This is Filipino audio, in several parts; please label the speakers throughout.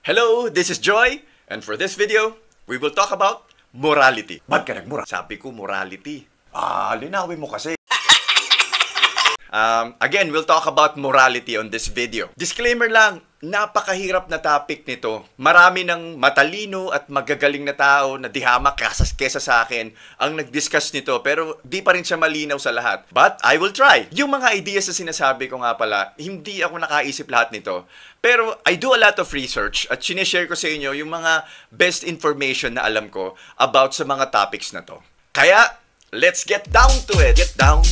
Speaker 1: Hello, this is Joy, and for this video, we will talk about morality. Ba't ka nagmura? Sabi ko, morality. Linawin mo kasi. Again, we'll talk about morality on this video. Disclaimer lang, napakahirap na topic nito. Marami ng matalino at magagaling na tao na dihamak kesa sa akin ang nag-discuss nito, pero di pa rin siya malinaw sa lahat. But I will try. Yung mga ideas na sinasabi ko nga pala, hindi ako nakaisip lahat nito. Pero I do a lot of research at sinishare ko sa inyo yung mga best information na alam ko about sa mga topics na to. Kaya, let's get down to it. Get down.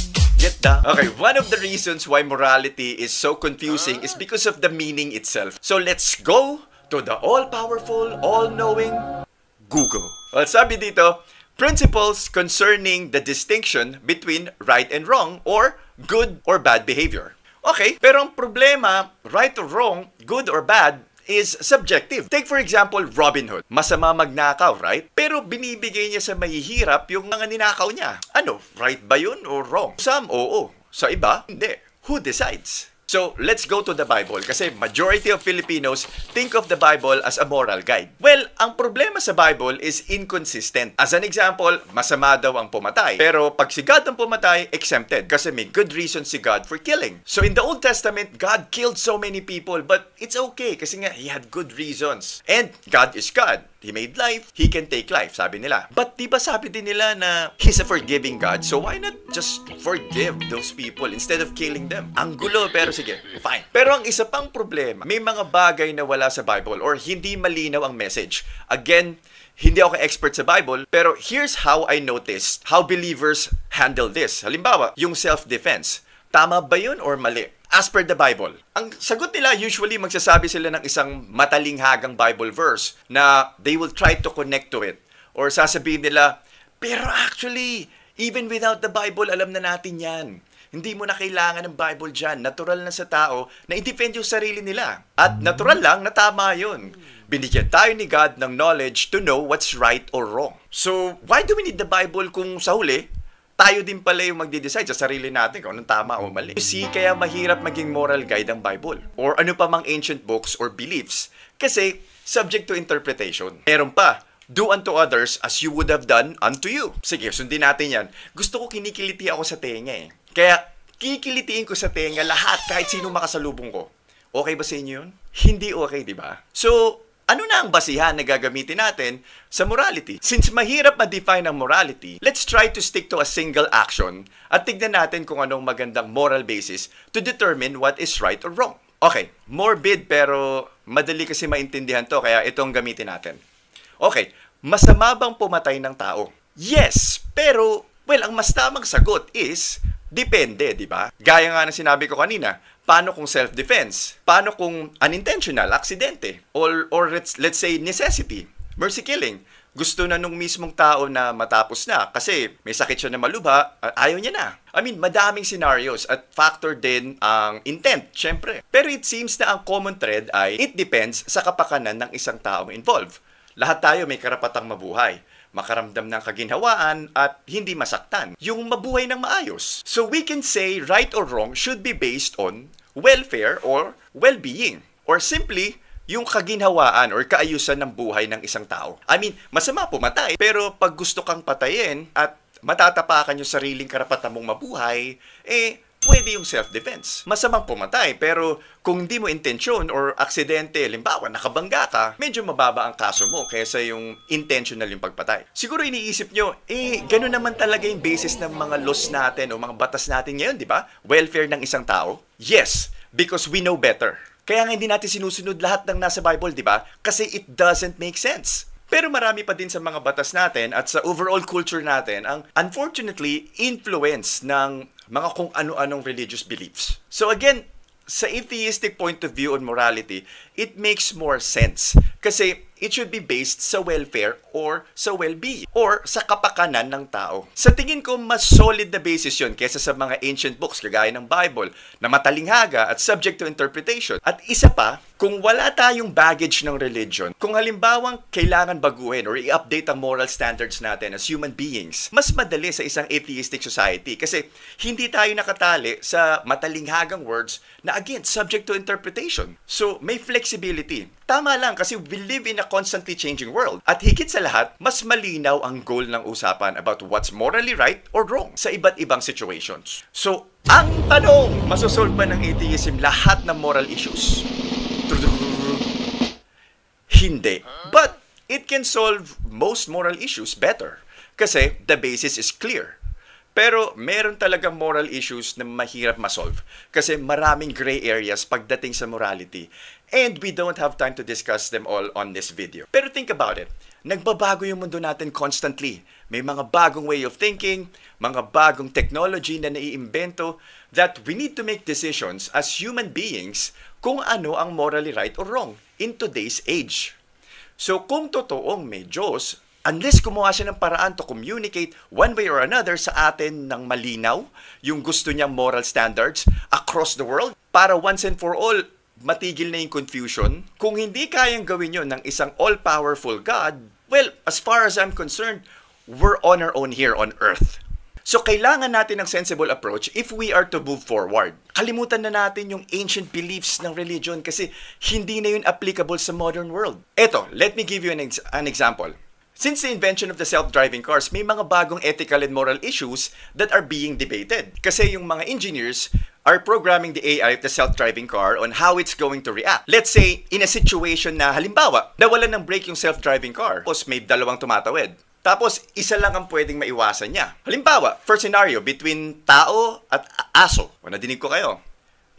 Speaker 1: Okay, one of the reasons why morality is so confusing is because of the meaning itself. So let's go to the all-powerful, all-knowing Google. Well, sabi dito, principles concerning the distinction between right and wrong or good or bad behavior. Okay, pero ang problema, right or wrong, good or bad, is subjective. Take for example, Robin Hood. Masama magnakaw, right? Pero binibigay niya sa mahihirap yung mga ninakaw niya. Ano, right ba yun or wrong? Some, oo. Sa iba, hindi. Who decides? So, let's go to the Bible kasi majority of Filipinos think of the Bible as a moral guide. Well, ang problema sa Bible is inconsistent. As an example, masama daw ang pumatay. Pero pag si God ang pumatay, exempted kasi may good reason si God for killing. So, in the Old Testament, God killed so many people but it's okay kasi nga He had good reasons. And God is God. He made life, He can take life, sabi nila. But di ba sabi din nila na He's a forgiving God, so why not just forgive those people instead of killing them? Ang gulo, pero sige, fine. Pero ang isa pang problema, may mga bagay na wala sa Bible or hindi malinaw ang message. Again, hindi ako expert sa Bible, pero here's how I noticed how believers handle this. Halimbawa, yung self-defense. Tama ba yun or mali? As per the Bible, ang sagot nila usually magsasabi sila ng isang matalinghagang Bible verse na they will try to connect to it. Or sasabihin nila, pero actually, even without the Bible, alam na natin yan. Hindi mo na kailangan ng Bible dyan. Natural na sa tao na i-defend yung sarili nila. At natural lang na tama yun. Binigyan tayo ni God ng knowledge to know what's right or wrong. So, why do we need the Bible kung sa huli, tayo din pala yung magde-decide sa sarili natin kung anong tama o mali. You see, kaya mahirap maging moral guide ang Bible. Or ano pa mang ancient books or beliefs. Kasi, subject to interpretation. Meron pa, do unto others as you would have done unto you. Sige, sundin natin yan. Gusto ko kinikiliti ako sa tenga eh. Kaya, kikilitiin ko sa tenga lahat kahit sino makasalubong ko. Okay ba sa inyo yun? Hindi okay, di ba? So, ano na ang basihan na gagamitin natin sa morality? Since mahirap ma-define ang morality, let's try to stick to a single action at tignan natin kung anong magandang moral basis to determine what is right or wrong. Okay, morbid pero madali kasi maintindihan to kaya itong gamitin natin. Okay, masama bang pumatay ng tao? Yes, pero well, ang mas tamang sagot is depende, di ba? Gaya nga ng sinabi ko kanina, paano kung self-defense? Paano kung unintentional, aksidente? Or let's say necessity, mercy killing. Gusto na nung mismong tao na matapos na kasi may sakit siya na malubha, ayaw niya na. I mean, madaming scenarios at factor din ang intent, syempre. Pero it seems na ang common thread ay it depends sa kapakanan ng isang taong involved. Lahat tayo may karapatang mabuhay, makaramdam ng kaginhawaan at hindi masaktan. Yung mabuhay ng maayos. So we can say right or wrong should be based on welfare or well-being. Or simply, yung kaginhawaan or kaayusan ng buhay ng isang tao. I mean, masama pumatay, pero pag gusto kang patayin at matatapakan yung sariling karapatan mong mabuhay, pwede yung self-defense. Masamang pumatay, pero kung hindi mo intensyon or aksidente, limbawa, nakabangga ka, medyo mababa ang kaso mo kaysa yung intentional yung pagpatay. Siguro iniisip nyo, ganun naman talaga yung basis ng mga laws natin o mga batas natin ngayon, di ba? Welfare ng isang tao? Yes, because we know better. Kaya nga hindi natin sinusunod lahat ng nasa Bible, di ba? Kasi it doesn't make sense. Pero marami pa din sa mga batas natin at sa overall culture natin ang unfortunately influence ng mga kung ano-anong religious beliefs. So again, sa atheistic point of view on morality, it makes more sense. Kasi it should be based sa welfare or sa well-being or sa kapakanan ng tao. Sa tingin ko, mas solid na basis yun kesa sa mga ancient books kagaya ng Bible na matalinghaga at subject to interpretation. At isa pa, kung wala tayong baggage ng religion, kung halimbawang kailangan baguhin or i-update ang moral standards natin as human beings, mas madali sa isang atheistic society kasi hindi tayo nakatali sa matalinghagang words na again, subject to interpretation. So, may flexibility. Tama lang kasi we live in a constantly changing world. At higit sa lahat, mas malinaw ang goal ng usapan about what's morally right or wrong sa iba't ibang situations. So, ang tanong, masosolve ba ng atheism lahat ng moral issues? Hindi. But it can solve most moral issues better kasi the basis is clear. Pero meron talagang moral issues na mahirap masolve kasi maraming gray areas pagdating sa morality and we don't have time to discuss them all on this video. Pero think about it. Nagbabago yung mundo natin constantly. May mga bagong way of thinking, mga bagong technology na naiimbento that we need to make decisions as human beings kung ano ang morally right or wrong in today's age. So kung totoong may Diyos, unless gumawa siya ng paraan to communicate one way or another sa atin ng malinaw, yung gusto niyang moral standards across the world, para once and for all, matigil na yung confusion. Kung hindi kayang gawin yun ng isang all-powerful God, well, as far as I'm concerned, we're on our own here on earth. So, kailangan natin ng sensible approach if we are to move forward. Kalimutan na natin yung ancient beliefs ng religion kasi hindi na yun applicable sa modern world. Eto, let me give you an example. Since the invention of the self-driving cars, may mga bagong ethical and moral issues that are being debated. Kasi yung mga engineers are programming the AI of the self-driving car on how it's going to react. Let's say, in a situation na halimbawa, nawalan ng brake yung self-driving car, tapos may dalawang tumatawid. Tapos, isa lang ang pwedeng maiwasan niya. Halimbawa, first scenario, between tao at aso. O, nadinig ko kayo.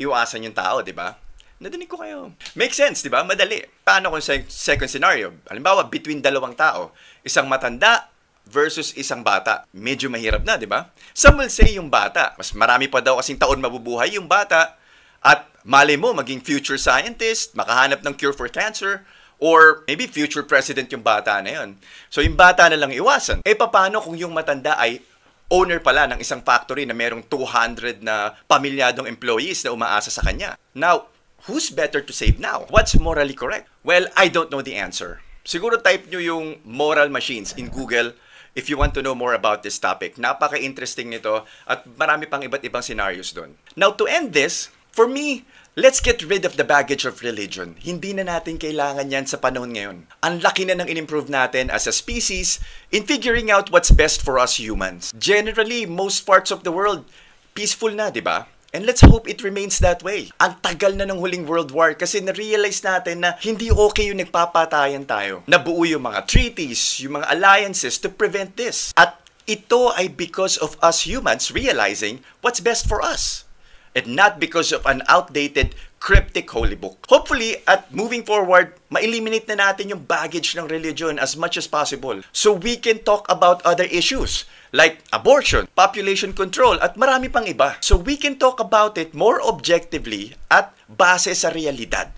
Speaker 1: Iwasan yung tao, di ba? Nadinig ko kayo. Makes sense, di ba? Madali. Paano kung second scenario? Halimbawa, between dalawang tao. Isang matanda versus isang bata. Medyo mahirap na, di ba? Some will say yung bata. Mas marami pa daw kasing taon mabubuhay yung bata. At malay mo, maging future scientist, makahanap ng cure for cancer, or maybe future president yung bata na yun. So yung bata na lang iwasan. Eh paano kung yung matanda ay owner pala ng isang factory na merong 200 na pamilyadong employees na umaasa sa kanya? Now, who's better to save now? What's morally correct? Well, I don't know the answer. Siguro type nyo yung moral machines in Google if you want to know more about this topic. Napaka-interesting nito at marami pang iba't ibang scenarios doon. Now, to end this, for me, let's get rid of the baggage of religion. Hindi na natin kailangan yan sa panahon ngayon. Ang laki na ng in-improve natin as a species in figuring out what's best for us humans. Generally, most parts of the world, peaceful na, di ba? And let's hope it remains that way. Ang tagal na ng huling World War kasi na-realize natin na hindi okay yung nagpapatayan tayo. Nabuo yung mga treaties, yung mga alliances to prevent this. At ito ay because of us humans realizing what's best for us. And not because of an outdated, cryptic holy book. Hopefully, at moving forward, ma-eliminate na natin yung baggage ng religion as much as possible. So we can talk about other issues like abortion, population control, at marami pang iba. So we can talk about it more objectively at base sa realidad.